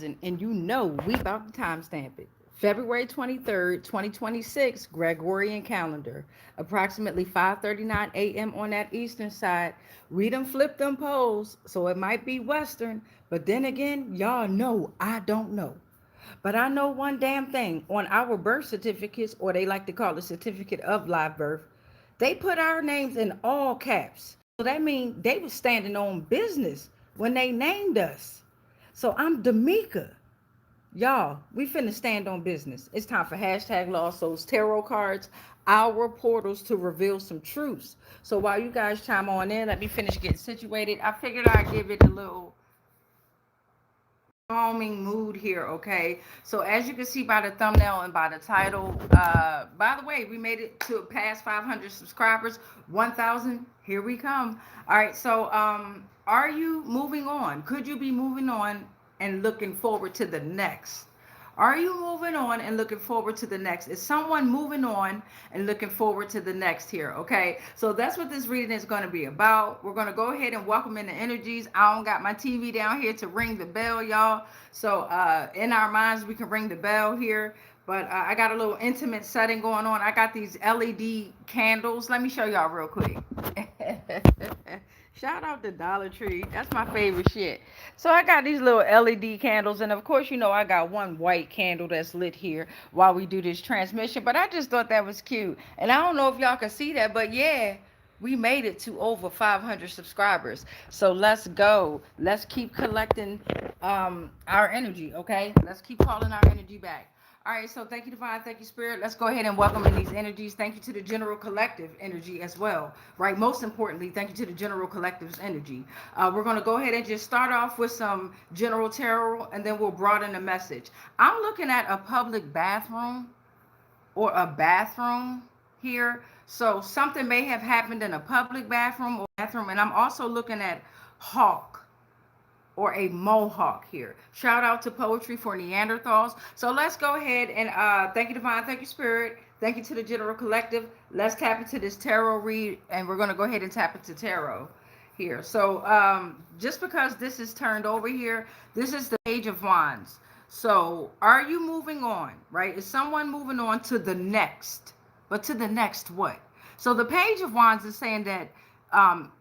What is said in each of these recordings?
And you know we about to timestamp it. February 23rd, 2026, Gregorian calendar. Approximately 5:39 a.m. on that eastern side. We done flipped them poles, so it might be western. But then again, y'all know I don't know. But I know one damn thing. On our birth certificates, or they like to call it certificate of live birth, they put our names in all caps. So that means they was standing on business when they named us. So I'm D'Amica. Y'all, we finna stand on business. It's time for hashtag Lost Souls Tarot cards, our portals to reveal some truths. So while you guys chime on in, let me finish getting situated. I figured I'd give it a little calming mood here, okay? So as you can see by the thumbnail and by the title, by the way, we made it to past 500 subscribers, 1,000, here we come. All right, so are you moving on? Could you be moving on and looking forward to the next? Are you moving on and looking forward to the next? Is someone moving on and looking forward to the next here? Okay, so that's what this reading is going to be about. We're going to go ahead and welcome in the energies. I don't got my TV down here to ring the bell, y'all. So in our minds, we can ring the bell here. But I got a little intimate setting going on. I got these LED candles. Let me show y'all real quick. Shout out to Dollar Tree. That's my favorite shit. So I got these little LED candles. And of course, you know, I got one white candle that's lit here while we do this transmission. But I just thought that was cute. And I don't know if y'all can see that. But yeah, we made it to over 500 subscribers. So let's go. Let's keep collecting our energy, okay? Let's keep calling our energy back. All right, so thank you, Divine. Thank you, Spirit. Let's go ahead and welcome in these energies. Thank you to the General Collective energy as well, right? Most importantly, thank you to the General Collective's energy. We're going to go ahead and just start off with some general tarot, and then we'll broaden the message. I'm looking at a public bathroom or a bathroom here. So something may have happened in a public bathroom, and I'm also looking at hawk or a mohawk here. Shout out to Poetry for Neanderthals. So let's go ahead and thank you, Divine. Thank you, Spirit. Thank you to the General Collective. Let's tap into this tarot read, and we're going to go ahead and tap into tarot here. So just because this is turned over here, this is the Page of Wands. So are you moving on, right? Is someone moving on to the next? But to the next what? So the Page of Wands is saying that,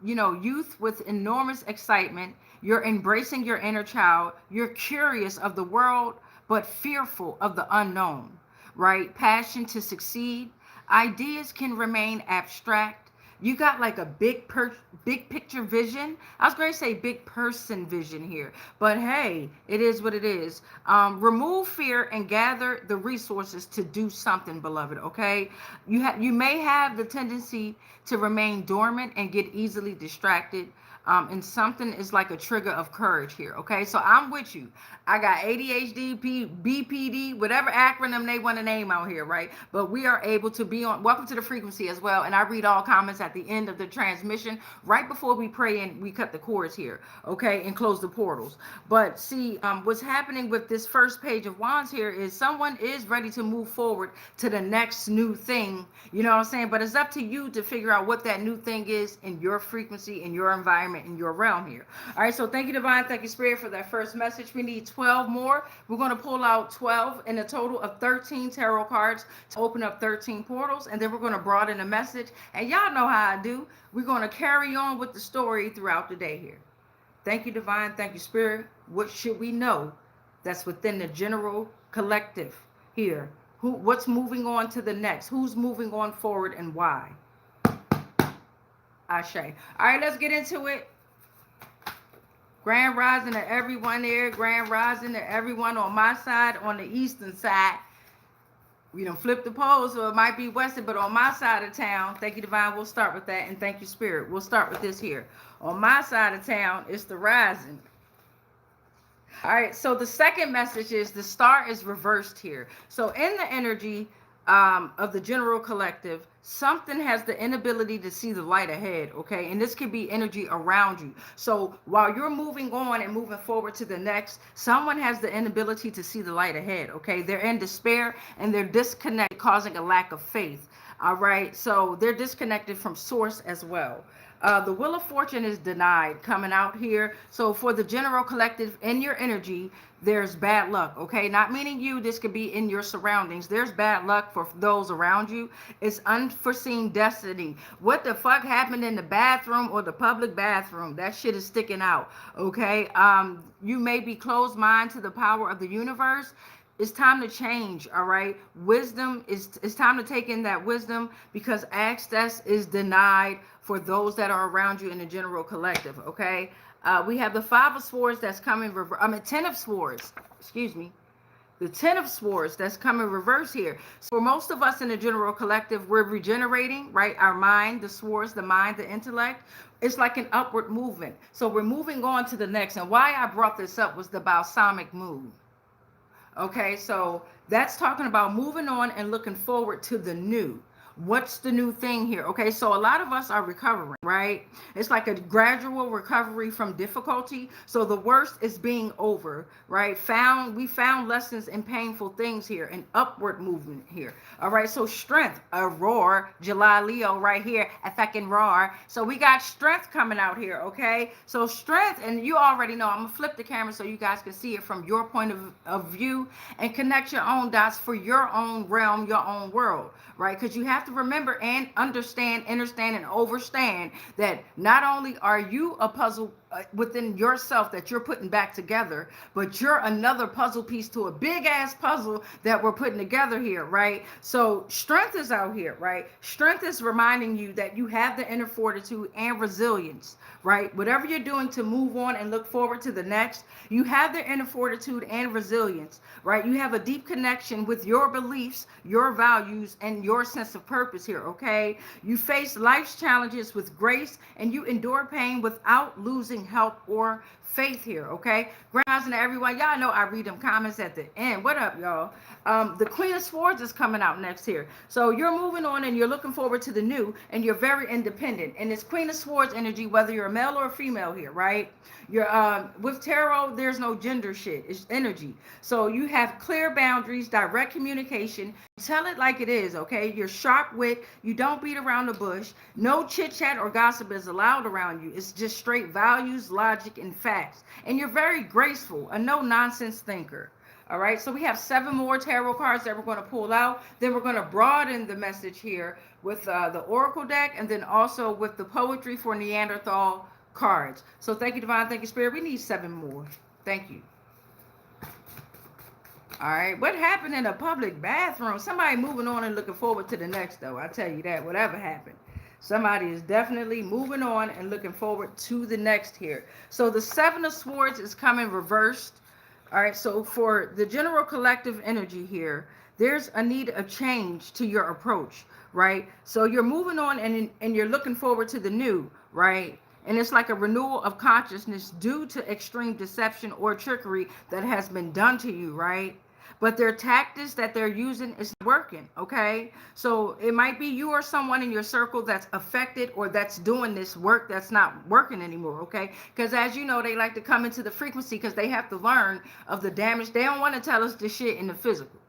youth with enormous excitement, you're embracing your inner child. You're curious of the world, but fearful of the unknown, right? Passion to succeed. Ideas can remain abstract. You got like a big picture vision. I was going to say big person vision here, but hey, it is what it is. Remove fear and gather the resources to do something, beloved. Okay, you may have the tendency to remain dormant and get easily distracted. And something is like a trigger of courage here. Okay, so I'm with you. I got ADHD, BPD, whatever acronym they want to name out here, right? But we are able to be on. Welcome to the frequency as well. And I read all comments at the end of the transmission, right before we pray and we cut the cords here, okay, and close the portals. But see, what's happening with this first Page of Wands here is someone is ready to move forward to the next new thing. You know what I'm saying? But it's up to you to figure out what that new thing is in your frequency, in your environment, in your realm here. All right, so thank you, Divine. Thank you, Spirit, for that first message. We need 12 more. We're going to pull out 12 in a total of 13 tarot cards to open up 13 portals, and then we're going to broaden the message. And y'all know how I do. We're going to carry on with the story throughout the day here. Thank you, Divine. Thank you, Spirit. What should we know that's within the General Collective here? What's moving on to the next? Who's moving on forward and why? Ashe. All right, let's get into it. Grand rising to everyone there. Grand rising to everyone on my side, on the eastern side. We done flip the poles, so it might be western, but on my side of town, thank you, Divine, we'll start with that, and thank you, Spirit. We'll start with this here. On my side of town, it's the rising. All right, so the second message is the star is reversed here. So in the energy of the General Collective, something has the inability to see the light ahead, okay? And this could be energy around you. So while you're moving on and moving forward to the next, someone has the inability to see the light ahead, okay? They're in despair and they're disconnected, causing a lack of faith. All right, so they're disconnected from source as well. The Wheel of Fortune is denied coming out here. So for the general collective in your energy, there's bad luck, okay? Not meaning you, this could be in your surroundings. There's bad luck for those around you. It's unforeseen destiny. What the fuck happened in the bathroom or the public bathroom? That shit is sticking out, okay? You may be closed mind to the power of the universe. It's time to change, all right? Wisdom is, it's time to take in that wisdom, because access is denied for those that are around you in the general collective, okay? We have the Five of Swords that's coming, Ten of Swords, excuse me. The Ten of Swords that's coming reverse here. So for most of us in the general collective, we're regenerating, right? Our mind, the swords, the mind, the intellect. It's like an upward movement. So we're moving on to the next. And why I brought this up was the balsamic moon. Okay, so that's talking about moving on and looking forward to the new. What's the new thing here? Okay, so a lot of us are recovering, right? It's like a gradual recovery from difficulty. So the worst is being over, right? We found lessons in painful things here, an upward movement here. All right, so strength, a roar, July Leo right here, a fucking roar. So we got strength coming out here, okay? So strength, and you already know, I'm gonna flip the camera so you guys can see it from your point of view and connect your own dots for your own realm, your own world, right? Because you have to remember and understand, understand, and overstand that not only are you a puzzle within yourself that you're putting back together, but you're another puzzle piece to a big ass puzzle that we're putting together here, right? So strength is out here, right? Strength is reminding you that you have the inner fortitude and resilience, right? Whatever you're doing to move on and look forward to the next, you have the inner fortitude and resilience, right? You have a deep connection with your beliefs, your values, and your sense of purpose here, okay? You face life's challenges with grace, and you endure pain without losing help or faith here, okay? Grand rising to everyone. Y'all know I read them comments at the end. What up, y'all? The Queen of Swords is coming out next here. So you're moving on and you're looking forward to the new, and you're very independent. And it's Queen of Swords energy, whether you're a male or a female here, right? You're with tarot, there's no gender shit. It's energy. So you have clear boundaries, direct communication. Tell it like it is, okay? You're sharp wit. You don't beat around the bush. No chit chat or gossip is allowed around you. It's just straight values, logic, and facts. And you're very graceful, a no nonsense thinker. All right, so we have 7 more tarot cards that we're going to pull out. Then we're going to broaden the message here with the Oracle deck, and then also with the Poetry for Neanderthal cards. So thank you, Divine. Thank you, Spirit. We need 7 more. Thank you. All right, what happened in a public bathroom? Somebody moving on and looking forward to the next, though. I tell you that, whatever happened. Somebody is definitely moving on and looking forward to the next here. So the 7 of Swords is coming reversed. All right, so for the general collective energy here, there's a need of change to your approach, right? So you're moving on and you're looking forward to the new, right? And it's like a renewal of consciousness due to extreme deception or trickery that has been done to you, right? But their tactics that they're using is working, okay? So it might be you or someone in your circle that's affected or that's doing this work that's not working anymore, okay? Because as you know, they like to come into the frequency because they have to learn of the damage. They don't want to tell us this shit in the physical.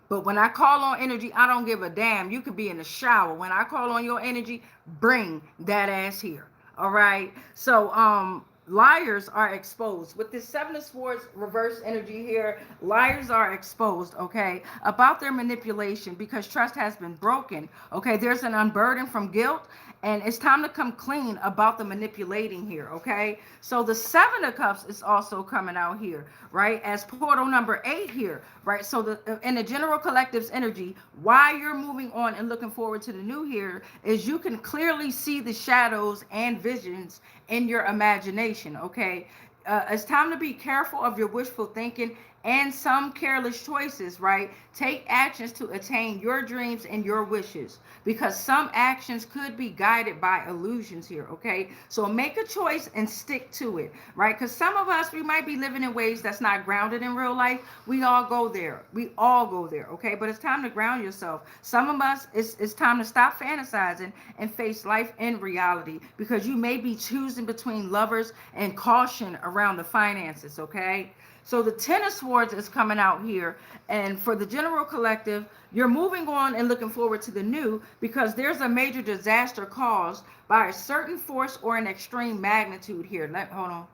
But when I call on energy, I don't give a damn. You could be in the shower. When I call on your energy, bring that ass here, all right? So, liars are exposed. With this 7 of Swords reverse energy here, liars are exposed, okay, about their manipulation because trust has been broken, okay? There's an unburden from guilt, and it's time to come clean about the manipulating here, okay? So the 7 of Cups is also coming out here, right, as portal number 8 here, right? So in the general collective's energy, why you're moving on and looking forward to the new here is you can clearly see the shadows and visions in your imagination, okay? It's time to be careful of your wishful thinking and some careless choices, right? Take actions to attain your dreams and your wishes because some actions could be guided by illusions here, okay? So make a choice and stick to it, right? Because some of us, we might be living in ways that's not grounded in real life. We all go there. We all go there, okay? But it's time to ground yourself. Some of us, it's time to stop fantasizing and face life in reality because you may be choosing between lovers and caution around the finances, okay? So the Ten of Swords is coming out here. And for the general collective, you're moving on and looking forward to the new because there's a major disaster caused by a certain force or an extreme magnitude here. Hold on.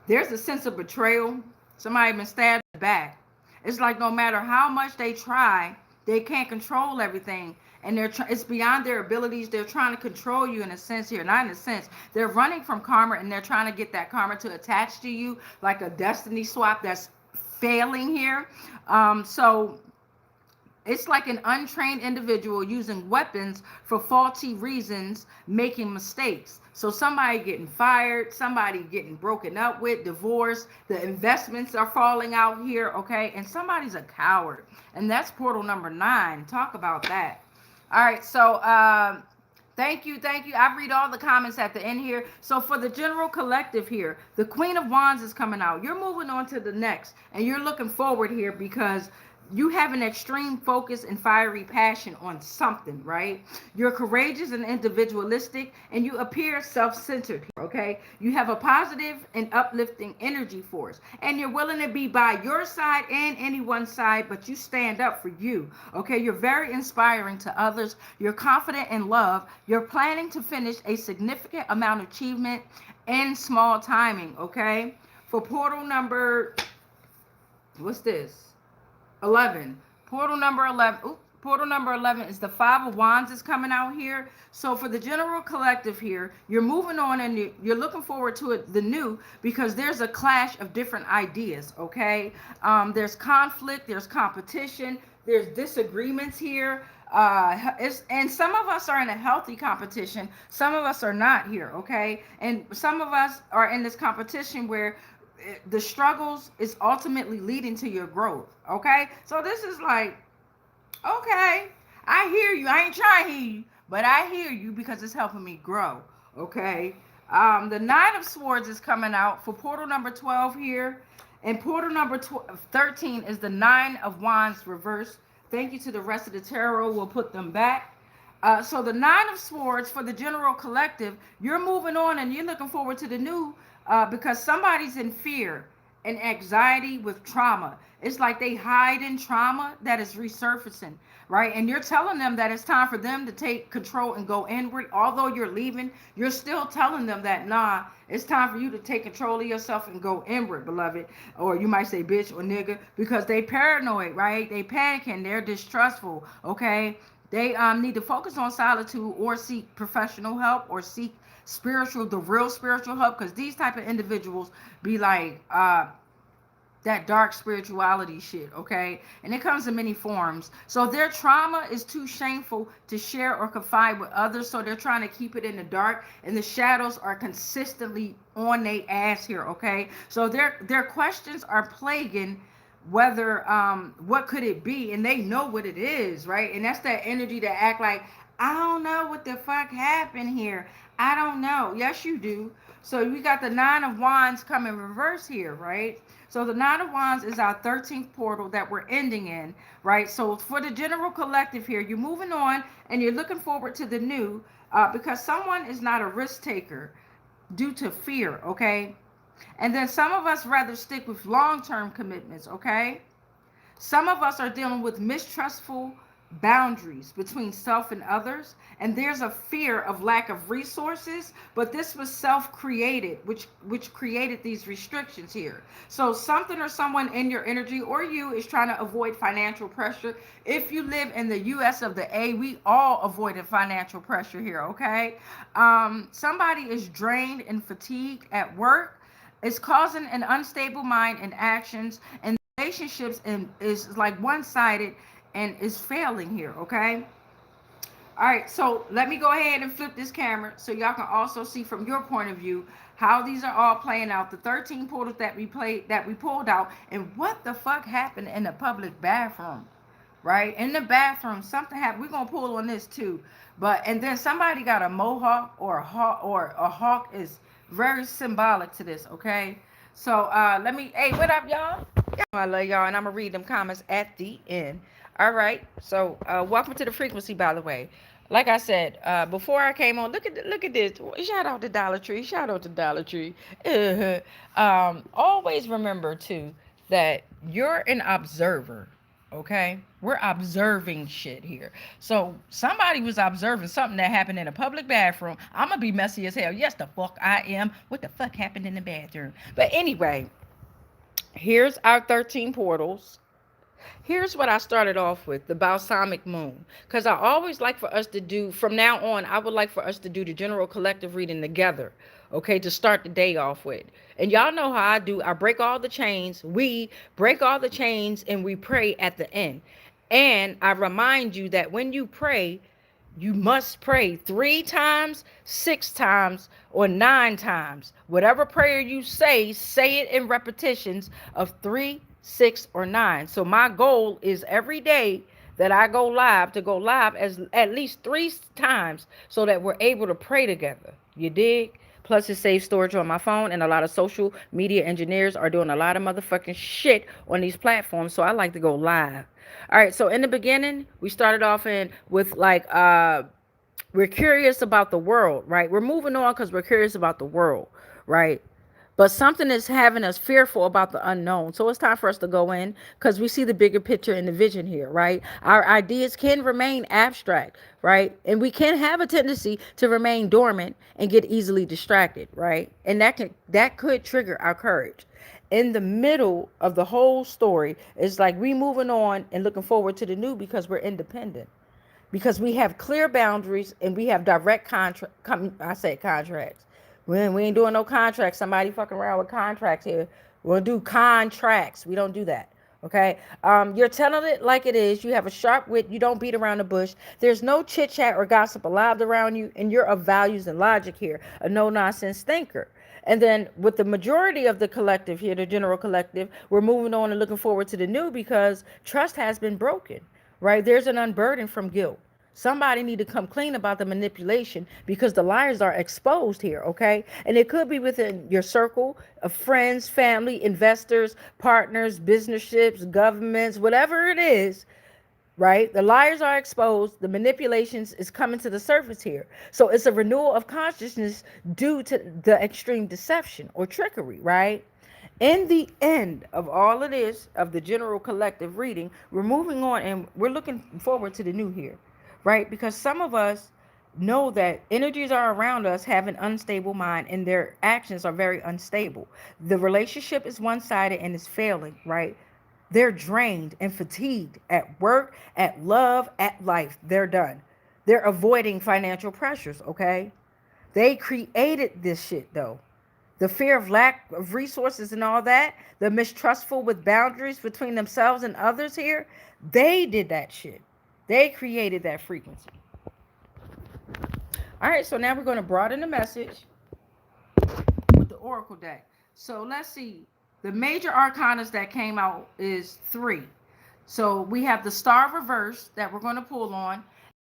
There's a sense of betrayal. Somebody been stabbed in the back. It's like no matter how much they try, they can't control everything. And it's beyond their abilities. They're trying to control you in a sense here. Not in a sense. They're running from karma and they're trying to get that karma to attach to you like a destiny swap that's failing here. So it's like an untrained individual using weapons for faulty reasons, making mistakes. So somebody getting fired, somebody getting broken up with, divorced, the investments are falling out here, okay? And somebody's a coward. And that's portal number 9. Talk about that. All right, so thank you. I read all the comments at the end here. So for the general collective here, the Queen of Wands is coming out. You're moving on to the next, and you're looking forward here because you have an extreme focus and fiery passion on something, right? You're courageous and individualistic, and you appear self-centered, okay? You have a positive and uplifting energy force, and you're willing to be by your side and anyone's side, but you stand up for you, okay? You're very inspiring to others. You're confident in love. You're planning to finish a significant amount of achievement in small timing, okay? For portal number, what's this? 11. Portal number 11. Portal number 11 is the Five of Wands is coming out here. So for the general collective here, you're moving on and you're looking forward to it, the new, because there's a clash of different ideas, okay? There's conflict, there's competition, there's disagreements here. And some of us are in a healthy competition. Some of us are not here, okay? And some of us are in this competition where the struggles is ultimately leading to your growth, okay? So this is like, okay, I hear you. I ain't trying to hear you, but I hear you because it's helping me grow, okay? The Nine of Swords is coming out for portal number 12 here, and portal number 13 is the Nine of Wands reverse. Thank you to the rest of the tarot. We'll put them back. So the Nine of Swords for the general collective, you're moving on and you're looking forward to the new because somebody's in fear and anxiety with trauma. It's like they hide in trauma that is resurfacing, right? And you're telling them that it's time for them to take control and go inward. Although you're leaving, you're still telling them that, nah, it's time for you to take control of yourself and go inward, beloved. Or you might say bitch or nigga, because they paranoid, right? They panicking, they're distrustful, okay? They need to focus on solitude or seek professional help or seek the real spiritual help, because these type of individuals be like that dark spirituality shit, okay? And it comes in many forms. So their trauma is too shameful to share or confide with others, so they're trying to keep it in the dark, and the shadows are consistently on their ass here, okay? So their questions are plaguing whether what could it be, and they know what it is, right? And that's that energy to act like, I don't know what the fuck happened here. I don't know. Yes, you do. So we got the Nine of Wands coming reverse here, right? So the Nine of Wands is our 13th portal that we're ending in, right? So for the general collective here, you're moving on and you're looking forward to the new because someone is not a risk taker due to fear, okay? And then some of us rather stick with long-term commitments, okay? Some of us are dealing with mistrustful boundaries between self and others, and there's a fear of lack of resources, but this was self-created, which created these restrictions here. So something or someone in your energy or you is trying to avoid financial pressure. If you live in the US of the A, we all avoided financial pressure here, okay? Somebody is drained and fatigued at work. It's causing an unstable mind and actions, and relationships is like one-sided and is failing here, okay? All right, so let me go ahead and flip this camera so y'all can also see from your point of view how these are all playing out. The 13 portals that we pulled out, and what the fuck happened in the public bathroom, right? In the bathroom, something happened. We're gonna pull on this too, and then somebody got a mohawk or a hawk is very symbolic to this, okay? So hey, what up, y'all? I love y'all, and I'm gonna read them comments at the end. All right, so welcome to the frequency, by the way. Like I said, before I came on, look at this. Shout out to Dollar Tree. Shout out to Dollar Tree. Always remember too that you're an observer. Okay, we're observing shit here. So somebody was observing something that happened in a public bathroom. I'm gonna be messy as hell. Yes, the fuck I am. What the fuck happened in the bathroom? But anyway, here's our 13 portals. Here's what I started off with, the balsamic moon. Because I always like for us to do, from now on, I would like for us to do the general collective reading together, okay, to start the day off with. And y'all know how I do. I break all the chains. We break all the chains and we pray at the end. And I remind you that when you pray, you must pray 3 times, 6 times, or 9 times. Whatever prayer you say it in repetitions of 3, 6, or 9. So my goal is every day that I go live to go live as at least 3 times so that we're able to pray together. You dig? Plus, it saves storage on my phone, and a lot of social media engineers are doing a lot of motherfucking shit on these platforms. So I like to go live. All right. So in the beginning, we started off in with like we're curious about the world, right? We're moving on because we're curious about the world, right? But something is having us fearful about the unknown. So it's time for us to go in because we see the bigger picture and the vision here, right? Our ideas can remain abstract, right? And we can have a tendency to remain dormant and get easily distracted, right? And that could trigger our courage. In the middle of the whole story, it's like we moving on and looking forward to the new because we're independent, because we have clear boundaries and we have direct contract. I said contracts. We ain't doing no contracts. Somebody fucking around with contracts here. We'll do contracts. We don't do that. Okay. You're telling it like it is. You have a sharp wit. You don't beat around the bush. There's no chit chat or gossip allowed around you, and you're of values and logic here. A no nonsense thinker. And then with the majority of the collective here, the general collective, we're moving on and looking forward to the new because trust has been broken, right? There's an unburden from guilt. Somebody need to come clean about the manipulation because the liars are exposed here, okay? And it could be within your circle of friends, family, investors, partners, businesses, governments, whatever it is, right? The liars are exposed. The manipulations is coming to the surface here. So it's a renewal of consciousness due to the extreme deception or trickery, right? In the end of all of this, of the general collective reading, we're moving on and we're looking forward to the new here, right? Because some of us know that energies are around us have an unstable mind and their actions are very unstable. The relationship is one-sided and is failing, right? They're drained and fatigued at work, at love, at life. They're done. They're avoiding financial pressures, okay? They created this shit though. The fear of lack of resources and all that, the mistrustful with boundaries between themselves and others here, they did that shit. They created that frequency. All right, so now we're going to broaden the message with the Oracle deck. So let's see. The major arcanas that came out is 3. So we have the Star Reverse that we're going to pull on.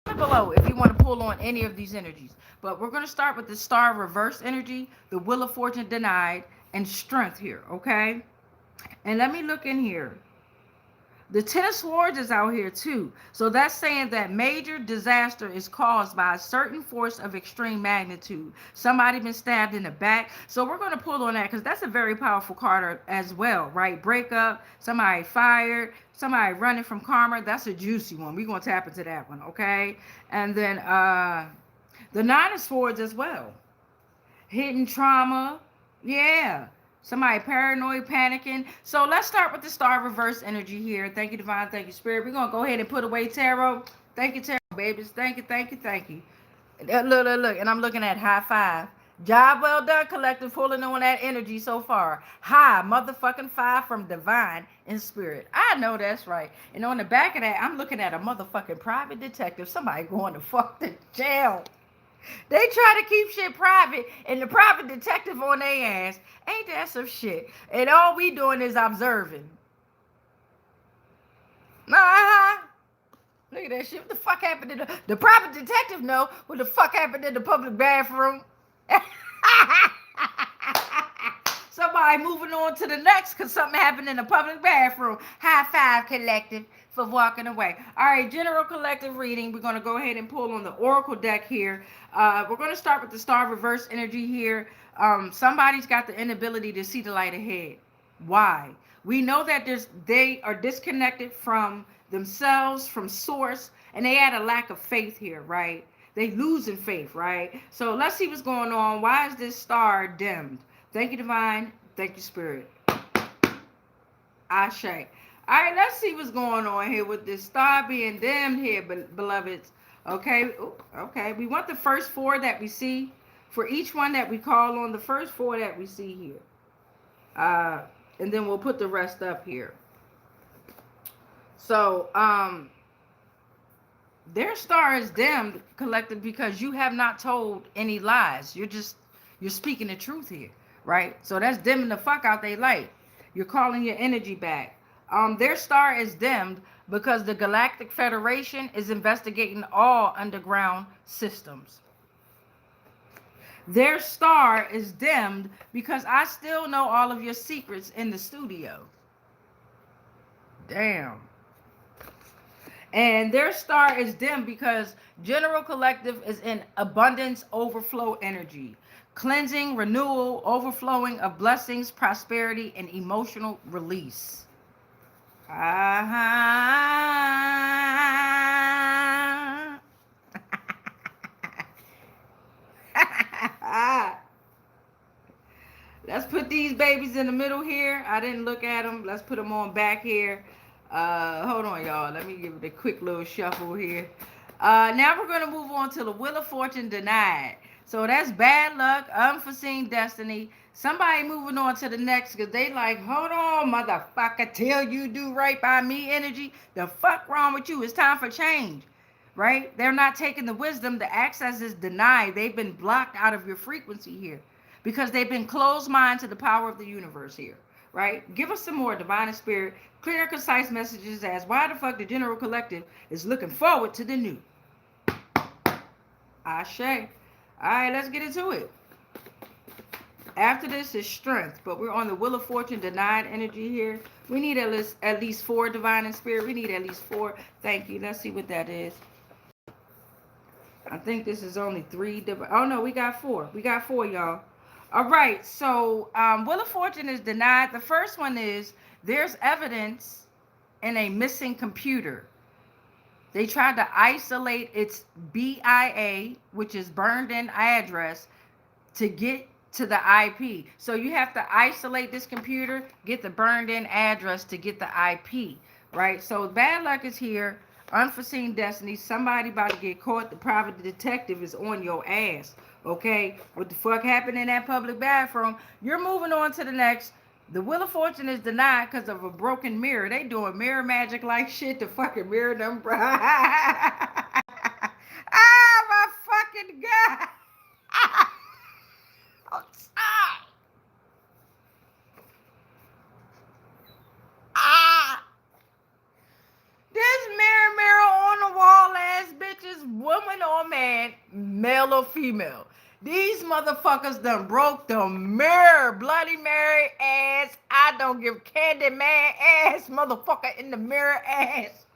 Comment below if you want to pull on any of these energies. But we're going to start with the Star Reverse energy, the Wheel of Fortune denied, and Strength here, okay? And let me look in here. The Ten of Swords is out here too. So that's saying that major disaster is caused by a certain force of extreme magnitude. Somebody been stabbed in the back. So we're going to pull on that because that's a very powerful card as well, right? Breakup, somebody fired, somebody running from karma. That's a juicy one. We're going to tap into that one, okay? And then the Nine of Swords as well. Hidden trauma. Yeah. Somebody paranoid, panicking. So let's start with the Star Reverse energy here. Thank you, Divine. Thank you, Spirit. We're going to go ahead and put away tarot. Thank you, tarot, babies. Thank you, thank you, thank you. Look. And I'm looking at high five. Job well done, collective, pulling on that energy so far. High motherfucking five from Divine and Spirit. I know that's right. And on the back of that, I'm looking at a motherfucking private detective. Somebody going to fuck the jail. They try to keep shit private, and the private detective on their ass. Ain't that some shit? And all we doing is observing. Look at that shit. What the fuck happened to the private detective know what the fuck happened in the public bathroom? Somebody moving on to the next because something happened in the public bathroom. High five, collective, for walking away. All right, general collective reading. We're going to go ahead and pull on the oracle deck here. We're going to start with the star reverse energy here. Somebody's got the inability to see the light ahead. Why? We know that they are disconnected from themselves, from source, and they had a lack of faith here, right? They losing faith, right? So let's see what's going on. Why is this star dimmed? Thank you, divine. Thank you, spirit. Ashe. All right, let's see what's going on here with this star being dimmed here, beloveds. Okay, okay. We want the first four that we see. For each one that we call on, the first four that we see here. And then we'll put the rest up here. So, their star is dimmed, collective, because you have not told any lies. You're speaking the truth here, right? So that's dimming the fuck out they light. You're calling your energy back. Their star is dimmed because the Galactic Federation is investigating all underground systems. Their star is dimmed because I still know all of your secrets in the studio. Damn. And their star is dim because general collective is in abundance, overflow energy, cleansing, renewal, overflowing of blessings, prosperity, and emotional release. Let's put these babies in the middle here. I didn't look at them. Let's put them on back here. Hold on, y'all. Let me give it a quick little shuffle here. Now we're going to move on to the Wheel of Fortune denied. So that's bad luck, unforeseen destiny. Somebody moving on to the next because they like, hold on, motherfucker, till you do right by me energy. The fuck wrong with you? It's time for change, right? They're not taking the wisdom. The access is denied. They've been blocked out of your frequency here because they've been closed mind to the power of the universe here, right? Give us some more divine spirit, clear and concise messages as why the fuck the general collective is looking forward to the new. Ashe. All right, let's get into it. After this is strength, but we're on the Wheel of Fortune denied energy here. We need at least 4 divine and spirit. We need at least 4. Thank you. Let's see what that is. I think this is only 3. Oh, no, we got 4. We got 4, y'all. All right, so Wheel of Fortune is denied. The first one is there's evidence in a missing computer. They tried to isolate its BIA, which is burned in address, to get to the IP. So you have to isolate this computer, get the burned in address to get the IP, right? So bad luck is here. Unforeseen destiny. Somebody about to get caught. The private detective is on your ass. Okay? What the fuck happened in that public bathroom? You're moving on to the next. The Wheel of Fortune is denied because of a broken mirror. They doing mirror magic like shit to fucking mirror them. Ah, my fucking God. This mirror on the wall ass bitches, woman or man, male or female. These motherfuckers done broke the mirror. Bloody Mary ass. I don't give candy man ass. Motherfucker in the mirror ass.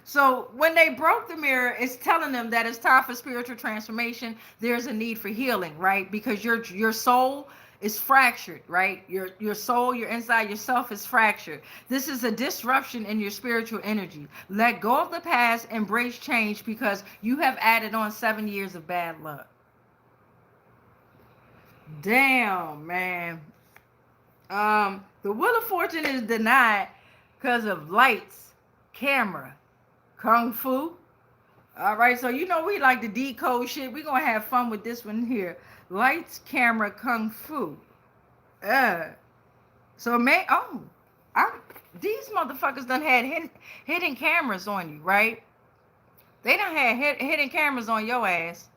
So when they broke the mirror, it's telling them that it's time for spiritual transformation. There's a need for healing, right? Because your soul is fractured, right? Your soul, your inside yourself is fractured. This is a disruption in your spiritual energy. Let go of the past, embrace change, because you have added on 7 years of bad luck. Damn, man. The Wheel of Fortune is denied because of lights, camera, kung fu. All right, so you know we like to decode shit. We're gonna have fun with this one here. Lights, camera, kung fu. So these motherfuckers done had hidden cameras on you, right? They done had hidden cameras on your ass.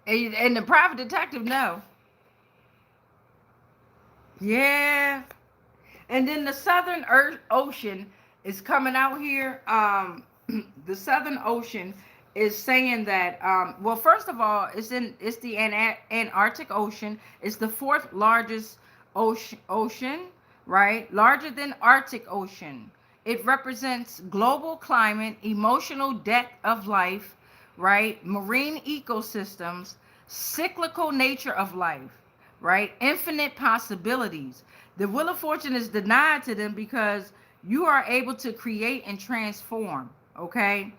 And the private detective know. Yeah. And then the Southern Ocean is coming out here. The Southern Ocean is saying that well, first of all, it's the Antarctic Ocean. It's the fourth largest ocean, right? Larger than Arctic Ocean. It represents global climate, emotional depth of life, right? Marine ecosystems, cyclical nature of life, right? Infinite possibilities. The wheel of fortune is denied to them because you are able to create and transform, okay?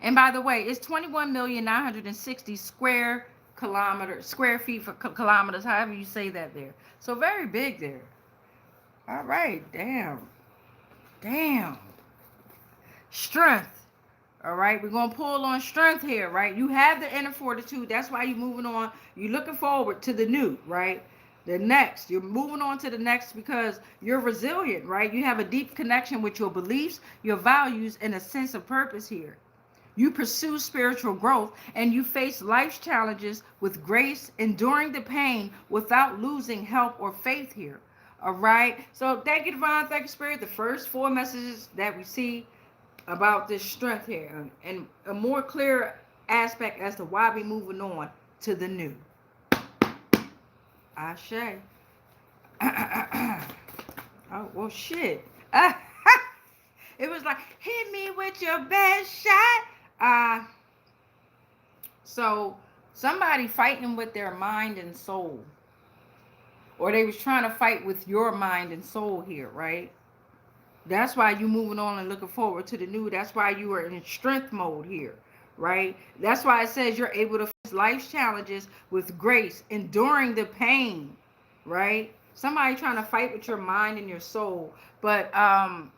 And by the way, it's 21,960 square feet for kilometers, however you say that there. So very big there. All right, damn. Damn. Strength. All right, we're going to pull on strength here, right? You have the inner fortitude. That's why you're moving on. You're looking forward to the new, right? The next. You're moving on to the next because you're resilient, right? You have a deep connection with your beliefs, your values, and a sense of purpose here. You pursue spiritual growth and you face life's challenges with grace, enduring the pain without losing help or faith here. All right. So thank you, Divine. Thank you, Spirit. The first four messages that we see about this strength here and a more clear aspect as to why we moving on to the new. Ashe. Oh, well, shit. It was like, hit me with your best shot. So somebody fighting with their mind and soul. Or they was trying to fight with your mind and soul here, right? That's why you moving on and looking forward to the new. That's why you are in strength mode here, right? That's why it says you're able to face life's challenges with grace, enduring the pain, right? Somebody trying to fight with your mind and your soul. But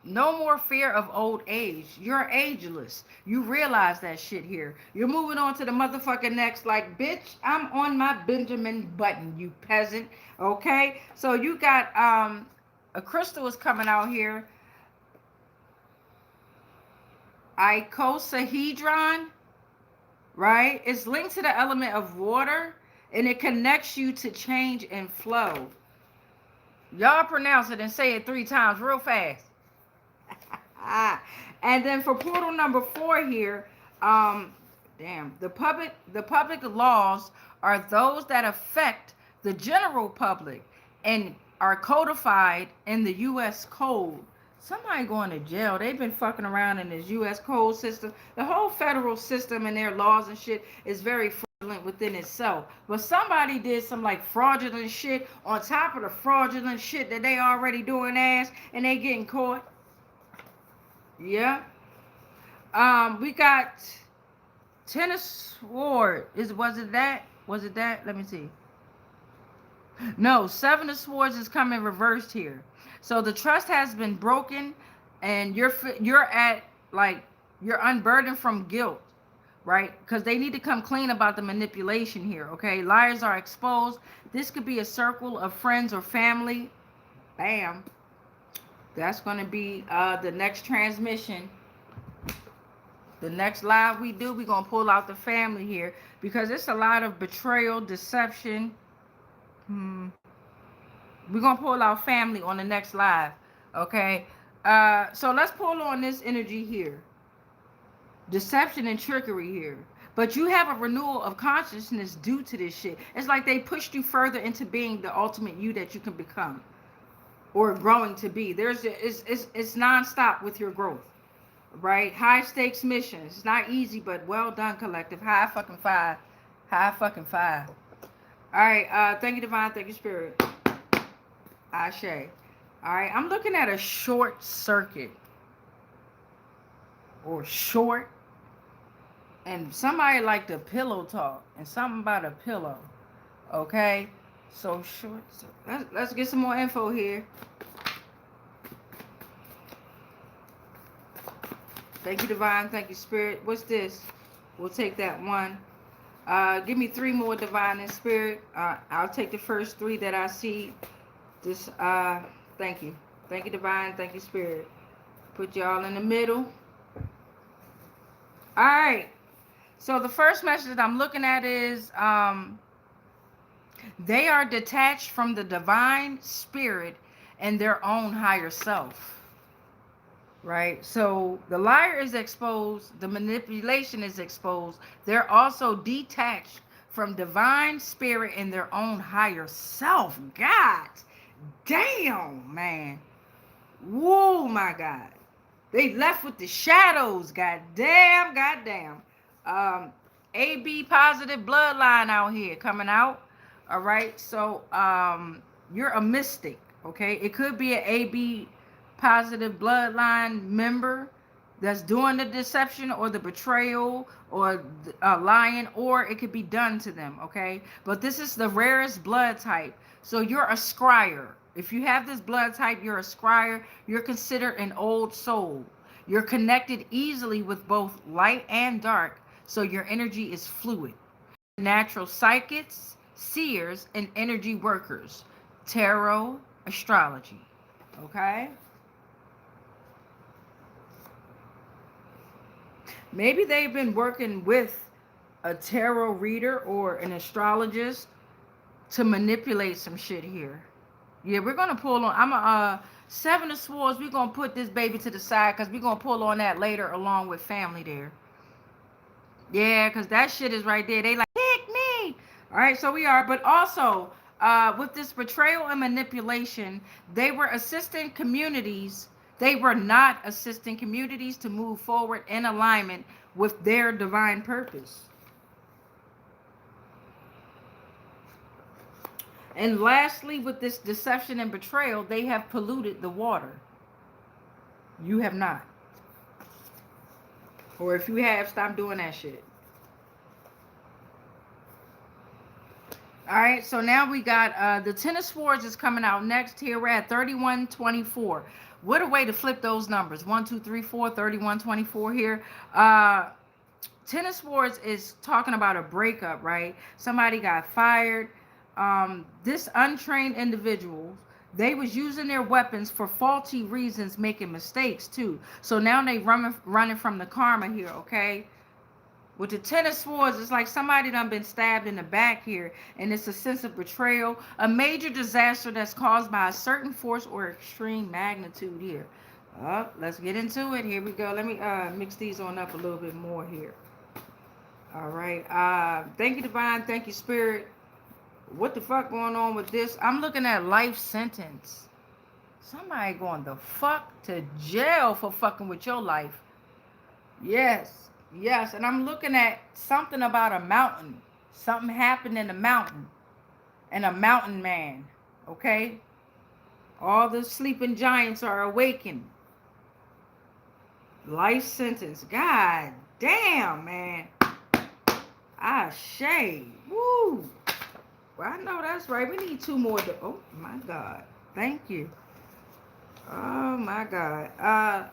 no more fear of old age. You're ageless. You realize that shit here. You're moving on to the motherfucking next. Like, bitch, I'm on my Benjamin Button, you peasant. Okay? So you got a crystal is coming out here. Icosahedron, right? It's linked to the element of water and it connects you to change and flow. Y'all pronounce it and say it 3 times real fast. And then for portal number 4 here, the public laws are those that affect the general public and are codified in the U.S. Code. Somebody going to jail. They've been fucking around in this U.S. code system. The whole federal system and their laws and shit is very fraudulent within itself. But somebody did some like fraudulent shit on top of the fraudulent shit that they already doing ass, and they getting caught. Yeah. We got Ten of Swords. Was it that? Let me see. No, 7 of Swords is coming reversed here. So the trust has been broken, and you're at like you're unburdened from guilt, right? Because they need to come clean about the manipulation here. Okay, liars are exposed. This could be a circle of friends or family. Bam. That's going to be the next transmission. The next live we do, we're going to pull out the family here because it's a lot of betrayal, deception. We're going to pull out family on the next live. Okay. So let's pull on this energy here. Deception and trickery here. But you have a renewal of consciousness due to this shit. It's like they pushed you further into being the ultimate you that you can become. Or growing to be. It's nonstop with your growth. Right? High stakes missions. It's not easy, but well done, collective. High fucking five. High fucking five. Alright, thank you, Divine. Thank you, Spirit. Ashe. Alright, I'm looking at a short circuit. Or short. And somebody like the pillow talk. And something about a pillow. Okay? So short. So let's get some more info here. Thank you, Divine. Thank you, Spirit. What's this? We'll take that one. Give me 3 more, Divine and Spirit. I'll take the first 3 that I see. This, thank you. Thank you, Divine. Thank you, Spirit. Put y'all in the middle. All right. So the first message that I'm looking at is they are detached from the divine spirit and their own higher self. right? So the liar is exposed, the manipulation is exposed. They're also detached from divine spirit and their own higher self. God damn, man. Whoa, my God. They left with the shadows. God damn, god damn. Um, AB positive bloodline out here coming out. All right. So you're a mystic. Okay. It could be an AB positive bloodline member that's doing the deception or the betrayal or lying, or it could be done to them. Okay. But this is the rarest blood type. So you're a scryer. If you have this blood type, you're a scryer. You're considered an old soul. You're connected easily with both light and dark, so your energy is fluid. Natural psychics, seers, and energy workers. Tarot, astrology. Okay? Maybe they've been working with a tarot reader or an astrologist to manipulate some shit here. Yeah, we're gonna pull on. I'm a seven of swords. We're gonna put this baby to the side because we're gonna pull on that later along with family there. Yeah, because that shit is right there. They like pick me. All right, so we are, but also with this betrayal and manipulation, they were assisting communities. They were not assisting communities to move forward in alignment with their divine purpose. And lastly, with this deception and betrayal, they have polluted the water. You have not. Or if you have, stop doing that shit. All right, so now we got the Ten of Swords is coming out next. Here we're at 3124. What a way to flip those numbers. 1, 2, 3, 4, 31, 24 here. Ten of Swords is talking about a breakup, right? Somebody got fired. This untrained individual, they was using their weapons for faulty reasons, making mistakes too. So now they running from the karma here, okay? With the Ten of Swords, it's like somebody done been stabbed in the back here, and it's a sense of betrayal, a major disaster that's caused by a certain force or extreme magnitude here. Let's get into it. Here we go. Let me mix these on up a little bit more here. All right. Thank you, Divine. Thank you, Spirit. What the fuck going on with this? I'm looking at life sentence. Somebody going the fuck to jail for fucking with your life. Yes. Yes. And I'm looking at something about a mountain. Something happened in the mountain. And a mountain man. Okay? All the sleeping giants are awakened. Life sentence. God damn, man. Ashe. Woo. Well, I know that's right. We need two more. Oh, my God. Thank you. Oh, my God.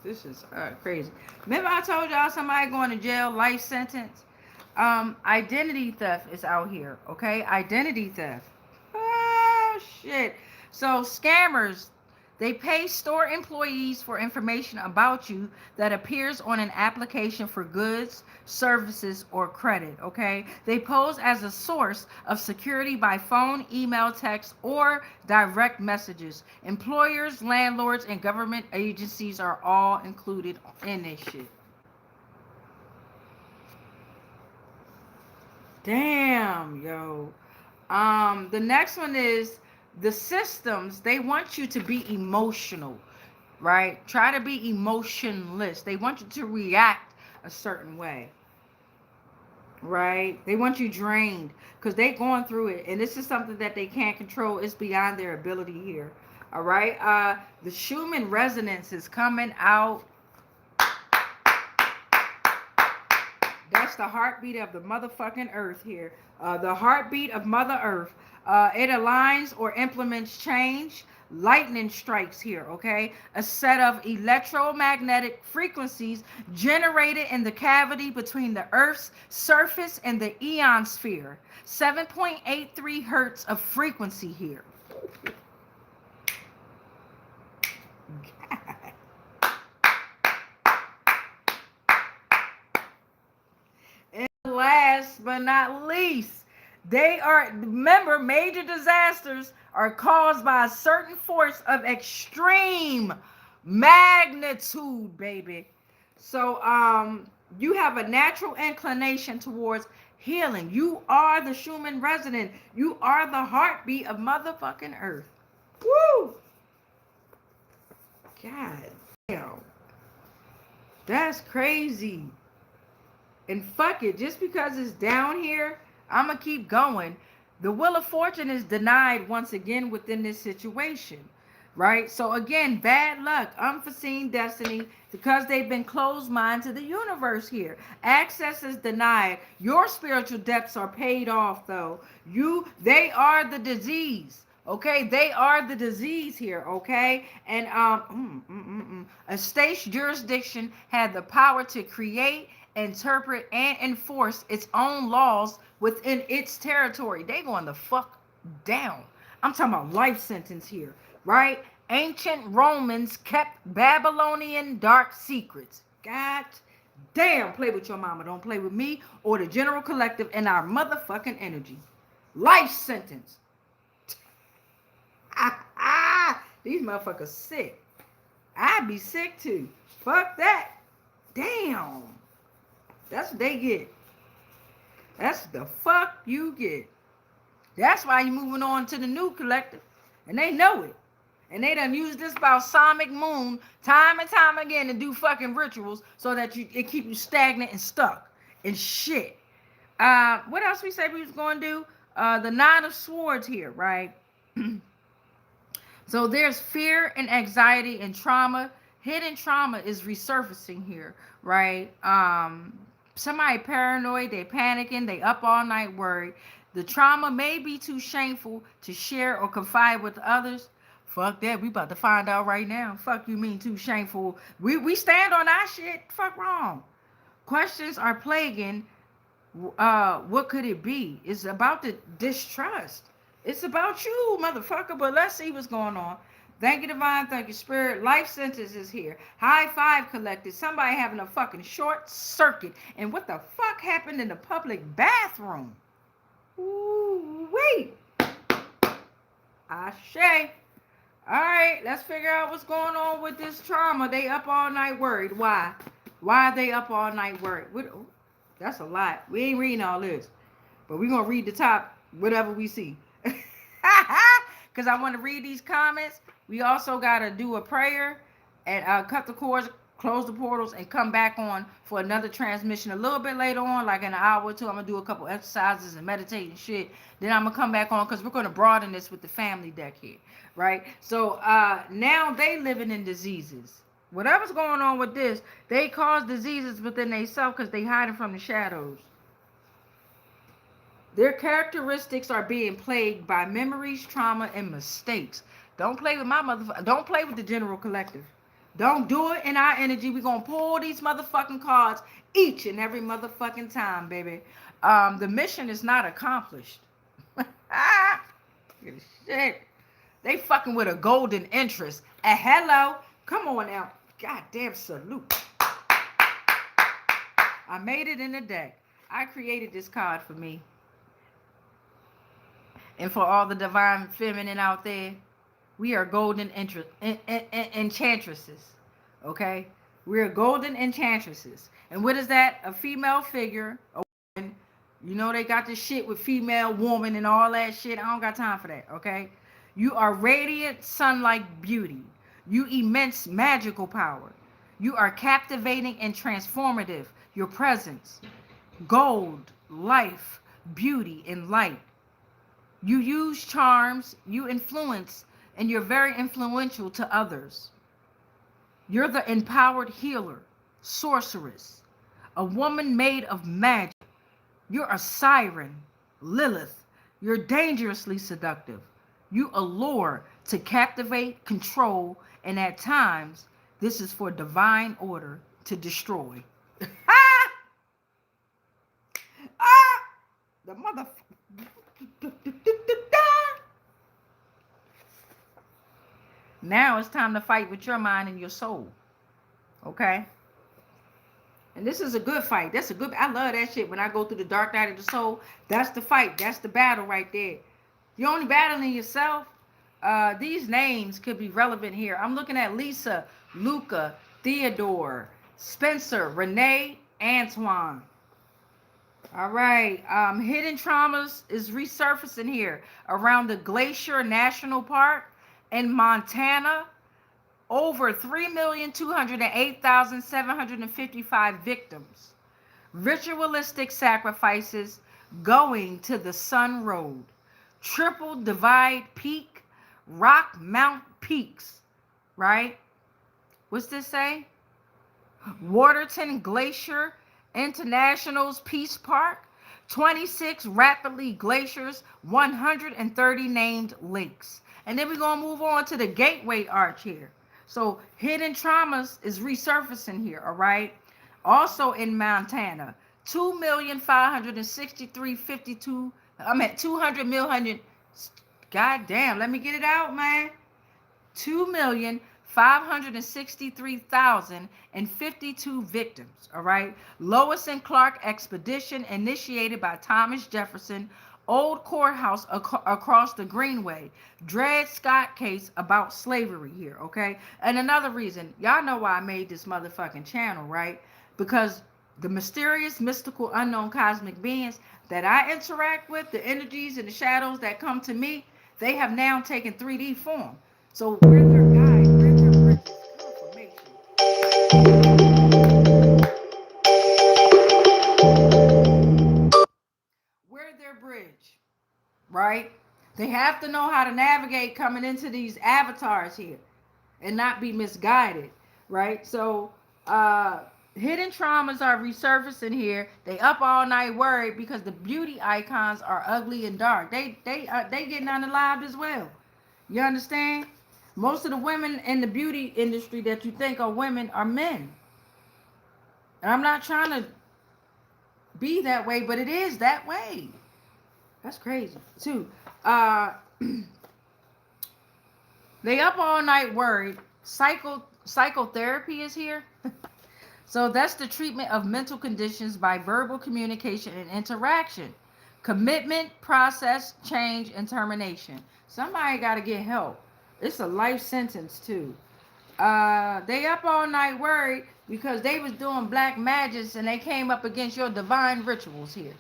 This is crazy. Remember I told y'all somebody going to jail, life sentence? Identity theft is out here, okay? Identity theft. Oh, shit. So scammers, they pay store employees for information about you that appears on an application for goods, services, or credit, okay? They pose as a source of security by phone, email, text, or direct messages. Employers, landlords, and government agencies are all included in this shit. Damn, yo. The next one is the systems. They want you to be emotional, right? Try to be emotionless. They want you to react a certain way, right? They want you drained because they going through it, and this is something that they can't control. It's beyond their ability here. All right. The Schumann resonance is coming out. That's the heartbeat of the motherfucking earth here. The heartbeat of Mother Earth. It aligns or implements change. Lightning strikes here, okay? A set of electromagnetic frequencies generated in the cavity between the Earth's surface and the ionosphere. 7.83 hertz of frequency here. Last but not least, remember, major disasters are caused by a certain force of extreme magnitude, baby. So you have a natural inclination towards healing. You are the Schumann resonant. You are the heartbeat of motherfucking earth. Woo! God damn. That's crazy. And fuck it, just because it's down here, I'm going to keep going. The Wheel of Fortune is denied once again within this situation, right? So again, bad luck, unforeseen destiny, because they've been closed mind to the universe here. Access is denied. Your spiritual debts are paid off, though. They are the disease. Okay, they are the disease here, okay? And a state's jurisdiction had the power to create, interpret, and enforce its own laws within its territory. They going the fuck down. I'm talking about life sentence here, right? Ancient Romans kept Babylonian dark secrets. God damn, play with your mama. Don't play with me or the general collective and our motherfucking energy. Life sentence. These motherfuckers sick. I'd be sick too. Fuck that. Damn. That's what they get. That's the fuck you get. That's why you moving on to the new collective. And they know it. And they done used this balsamic moon time and time again to do fucking rituals so that it keep you stagnant and stuck and shit. What else we said we was going to do? The Nine of Swords here, right? So there's fear and anxiety and trauma. Hidden trauma is resurfacing here, right? Somebody paranoid, they panicking, they up all night worried. The trauma may be too shameful to share or confide with others. Fuck that, we about to find out right now. Fuck you mean too shameful? We stand on our shit. Fuck wrong. Questions are plaguing. What could it be? It's about the distrust. It's about you, motherfucker. But let's see what's going on. Thank you, Divine. Thank you, Spirit. Life sentence is here. High five collected. Somebody having a fucking short circuit. And what the fuck happened in the public bathroom? Ooh, wait. Ashe. All right, let's figure out what's going on with this trauma. They up all night worried. Why? Why are they up all night worried? Oh, that's a lot. We ain't reading all this. But we're going to read the top, whatever we see. Because I want to read these comments. We also got to do a prayer and cut the cords, close the portals, and come back on for another transmission a little bit later on, like in an hour or two. I'm going to do a couple exercises and meditate and shit. Then I'm going to come back on because we're going to broaden this with the family deck here, right? So now they living in diseases. Whatever's going on with this, they cause diseases within themselves because they hiding from the shadows. Their characteristics are being plagued by memories, trauma, and mistakes. Don't play with my motherfucker. Don't play with the general collective. Don't do it in our energy. We're going to pull these motherfucking cards each and every motherfucking time, baby. The mission is not accomplished. Shit. They fucking with a golden interest. A hello. Come on now. Goddamn salute. I made it in the deck. I created this card for me. And for all the divine feminine out there, we are golden enchantresses. Okay? We are golden enchantresses. And what is that? A female figure, a woman. You know they got this shit with female, woman, and all that shit. I don't got time for that, okay? You are radiant, sun-like beauty. You immense magical power. You are captivating and transformative. Your presence, gold, life, beauty, and light. You use charms, you influence, and you're very influential to others. You're the empowered healer, sorceress, a woman made of magic. You're a siren, Lilith. You're dangerously seductive. You allure to captivate, control, and at times, this is for divine order to destroy. The motherfucker. Now it's time to fight with your mind and your soul. Okay? And this is a good fight. That's a good, I love that shit. When I go through the dark night of the soul, that's the fight. That's the battle right there. You're only battling yourself. these names could be relevant here. I'm looking at Lisa, Luca, Theodore, Spencer, Renee, Antoine. All right. Hidden traumas is resurfacing here around the Glacier National Park in Montana. Over 3,208,755 victims. Ritualistic sacrifices going to the Sun Road. Triple Divide Peak, Rock Mount Peaks, right? What's this say? Waterton Glacier International's Peace Park, 26 rapidly glaciers, 130 named lakes. And then we're going to move on to the Gateway Arch here. So hidden traumas is resurfacing here, all right? Also in Montana, 2,563,52. I'm at 200 million. God damn, let me get it out, man. 2,563,052 victims. All right. Lois and Clark expedition initiated by Thomas Jefferson. Old courthouse across the Greenway. Dred Scott case about slavery here. Okay. And another reason, y'all know why I made this motherfucking channel, right? Because the mysterious, mystical, unknown cosmic beings that I interact with, the energies and the shadows that come to me, they have now taken 3D form. So we're their guide, we're their bridges, confirmation. We're their bridge, right? They have to know how to navigate coming into these avatars here and not be misguided, right? So hidden traumas are resurfacing here. They up all night worried because the beauty icons are ugly and dark. They getting unalived as well. You understand? Most of the women in the beauty industry that you think are women are men. And I'm not trying to be that way, but it is that way. That's crazy, too. They up all night worried. Psychotherapy is here. So that's the treatment of mental conditions by verbal communication and interaction. Commitment, process, change, and termination. Somebody got to get help. It's a life sentence too. They up all night worried because they was doing black magics and they came up against your divine rituals here.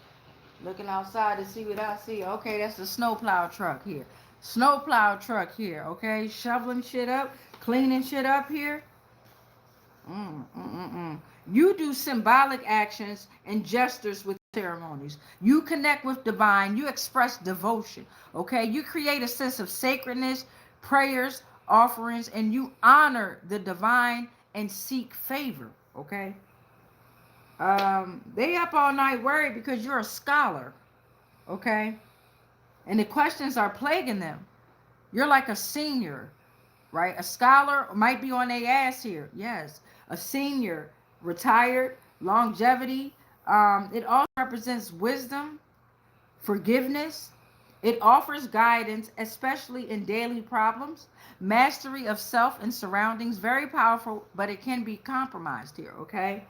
Looking outside to see what I see. Okay, that's the snowplow truck here. Snowplow truck here. Okay, shoveling shit up, cleaning shit up here. You do symbolic actions and gestures with ceremonies. You connect with divine. You express devotion. Okay, you create a sense of sacredness, prayers, offerings, and you honor the divine and seek favor. Okay. They up all night worried because you're a scholar. Okay, and the questions are plaguing them. You're like a senior, right? A scholar might be on their ass here. Yes, a senior, retired, longevity. It also represents wisdom, forgiveness. It offers guidance, especially in daily problems, mastery of self and surroundings. Very powerful, but it can be compromised here, okay?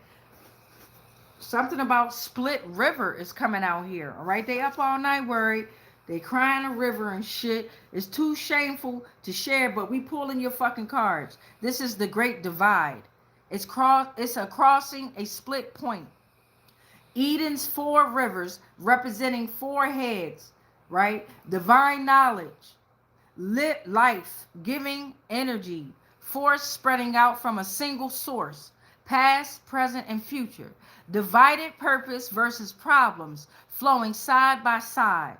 Something about Split River is coming out here, all right? They up all night worried. They crying a river and shit. It's too shameful to share, but we pulling your fucking cards. This is the Great Divide. It's a crossing, a split point. Eden's 4 rivers representing 4 heads, right? Divine knowledge, lit life, giving energy, force spreading out from a single source, past, present, and future. Divided purpose versus problems flowing side by side.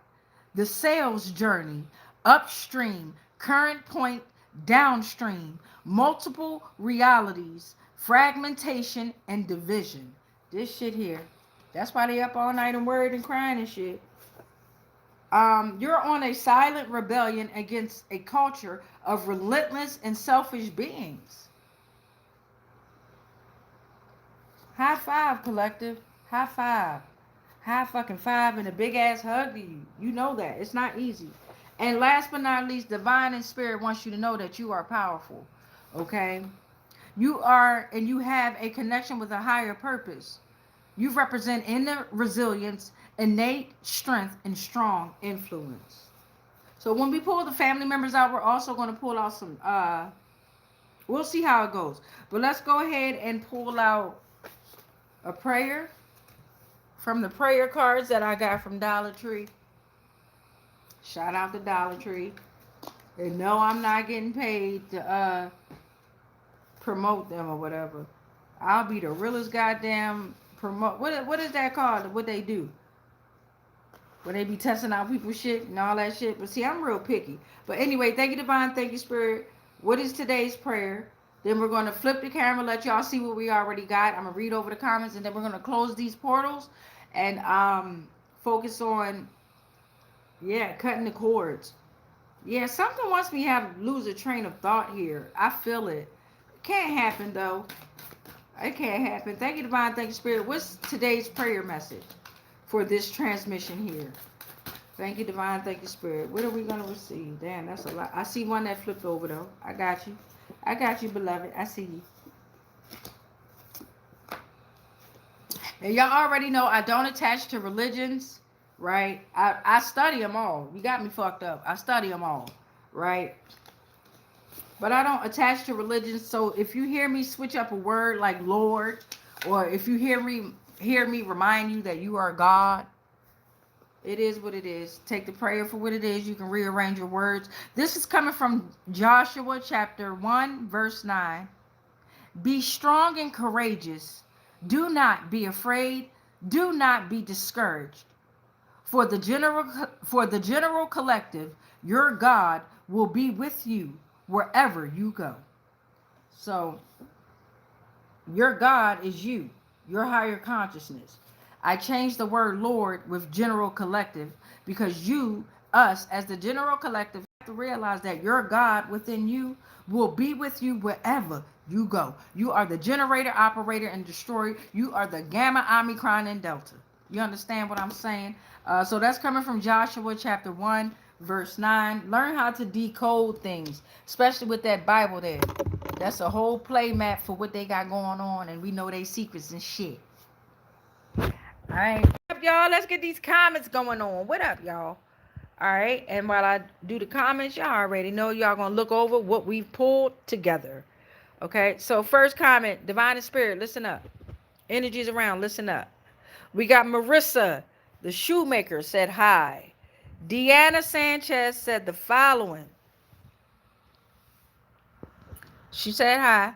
The sales journey, upstream, current point, downstream, multiple realities, fragmentation, and division. This shit here. That's why they up all night and worried and crying and shit. You're on a silent rebellion against a culture of relentless and selfish beings. High five, collective. High five. High fucking five and a big ass hug to you. You know that. It's not easy. And last but not least, divine and spirit wants you to know that you are powerful. Okay? You are, and you have a connection with a higher purpose. You represent inner resilience, innate strength, and strong influence. So when we pull the family members out, we're also going to pull out some, we'll see how it goes. But let's go ahead and pull out a prayer from the prayer cards that I got from Dollar Tree. Shout out to Dollar Tree. And no, I'm not getting paid to promote them or whatever. I'll be the realest goddamn promote. What is that called? What they do? When they be testing out people's shit and all that shit. But see, I'm real picky. But anyway, thank you, Divine. Thank you, Spirit. What is today's prayer? Then we're going to flip the camera, let y'all see what we already got. I'm going to read over the comments, and then we're going to close these portals and focus on, yeah, cutting the cords. Yeah, something wants me to lose a train of thought here. I feel it. It can't happen, though. It can't happen. Thank you, Divine. Thank you, Spirit. What's today's prayer message for this transmission here? Thank you, Divine. Thank you, Spirit. What are we going to receive? Damn, that's a lot. I see one that flipped over, though. I got you. I got you, beloved. I see you. And y'all already know I don't attach to religions, right? I study them all. You got me fucked up. I study them all, right? But I don't attach to religions. So if you hear me switch up a word like Lord, or if you hear me remind you that you are God, it is what it is. Take the prayer for what it is. You can rearrange your words. This is coming from Joshua chapter 1, verse 9. Be strong and courageous. Do not be afraid. Do not be discouraged. For the general collective, your God will be with you wherever you go. So, your God is you, your higher consciousness. I changed the word Lord with general collective because us, as the general collective, have to realize that your God within you will be with you wherever you go. You are the generator, operator, and destroyer. You are the Gamma, Omicron, and Delta. You understand what I'm saying? So that's coming from Joshua chapter 1, verse 9. Learn how to decode things, especially with that Bible there. That's a whole play map for what they got going on, and we know they secrets and shit. All right. What up, y'all? Let's get these comments going on. What up, y'all? All right. And while I do the comments, y'all already know y'all going to look over what we've pulled together. Okay. So first comment, Divine and Spirit, listen up. Energies around, listen up. We got Marissa, the shoemaker, said hi. Deanna Sanchez said the following. She said hi.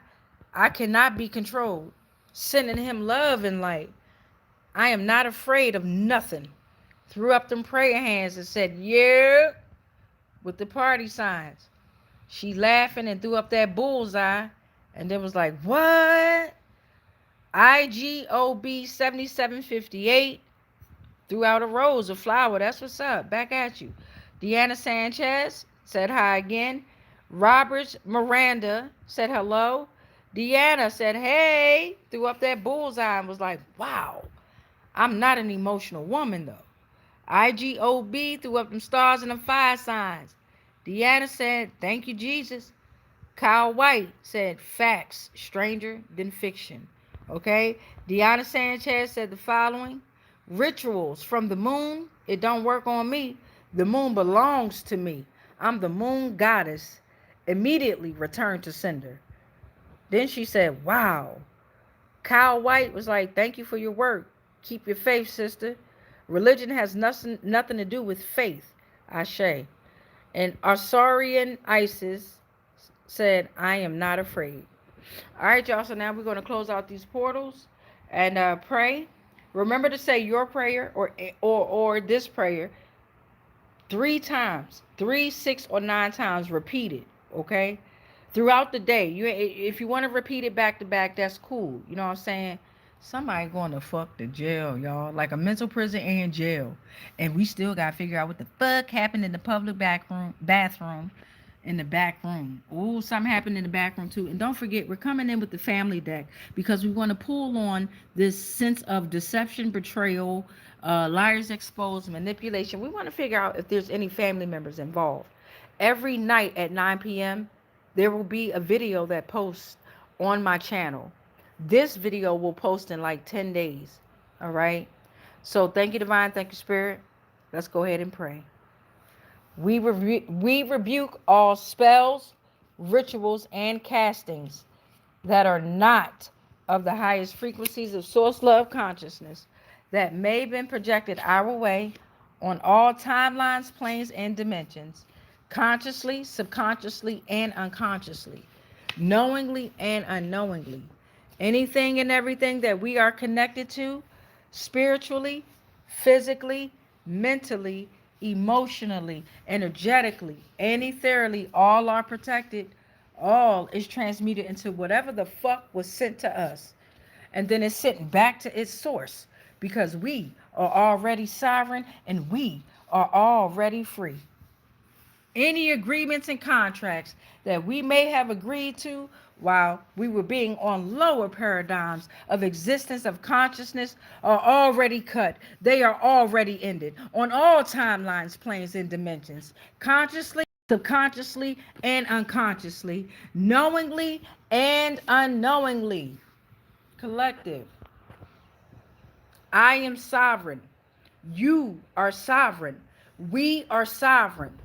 I cannot be controlled. Sending him love and light. I am not afraid of nothing. Threw up them prayer hands and said, yeah, with the party signs. She laughing and threw up that bullseye and then was like, what? IGOB 7758 threw out a rose, a flower. That's what's up. Back at you. Deanna Sanchez said hi again. Roberts Miranda said hello. Deanna said, hey, threw up that bullseye and was like, wow. I'm not an emotional woman, though. IGOB threw up them stars and them fire signs. Deanna said, thank you, Jesus. Kyle White said, facts, stranger than fiction. Okay? Deanna Sanchez said the following. Rituals from the moon, it don't work on me. The moon belongs to me. I'm the moon goddess. Immediately returned to sender. Then she said, wow. Kyle White was like, thank you for your work. Keep your faith, sister. Religion has nothing to do with faith. Ashe. And Arsarian Isis said, I am not afraid. All right, y'all. So now we're going to close out these portals and pray. Remember to say your prayer or this prayer 3 times, 3, 6, or 9 times. Repeat it, okay? Throughout the day. If you want to repeat it back to back, that's cool. You know what I'm saying? Somebody going to fuck the jail, y'all. Like a mental prison and jail. And we still got to figure out what the fuck happened in the public bathroom in the back room. Oh, something happened in the back room too. And don't forget, we're coming in with the family deck because we want to pull on this sense of deception, betrayal, liars exposed, manipulation. We want to figure out if there's any family members involved. Every night at 9 p.m., there will be a video that posts on my channel. This video will post in like 10 days. All right. So thank you, Divine. Thank you, Spirit. Let's go ahead and pray. We rebuke all spells, rituals, and castings that are not of the highest frequencies of source love consciousness that may have been projected our way on all timelines, planes, and dimensions, consciously, subconsciously, and unconsciously, knowingly and unknowingly. Anything and everything that we are connected to, spiritually, physically, mentally, emotionally, energetically, and ethereally, all are protected. All is transmuted into whatever the fuck was sent to us. And then it's sent back to its source because we are already sovereign and we are already free. Any agreements and contracts that we may have agreed to while we were being on lower paradigms of existence of consciousness are already cut. They are already ended on all timelines, planes, and dimensions, consciously, subconsciously, and unconsciously, knowingly and unknowingly. Collective. I am sovereign. You are sovereign. We are sovereign.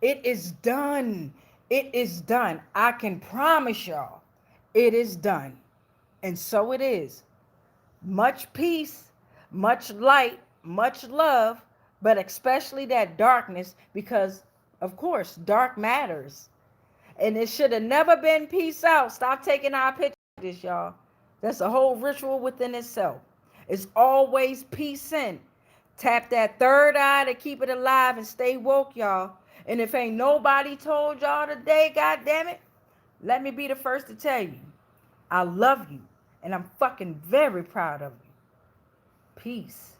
It is done. It is done. I can promise y'all, it is done. And so it is. Much peace, much light, much love, but especially that darkness because, of course, dark matters. And it should have never been peace out. Stop taking our picture of this, y'all. That's a whole ritual within itself. It's always peace in. Tap that third eye to keep it alive and stay woke, y'all. And if ain't nobody told y'all today, God damn it, let me be the first to tell you. I love you. And I'm fucking very proud of you. Peace.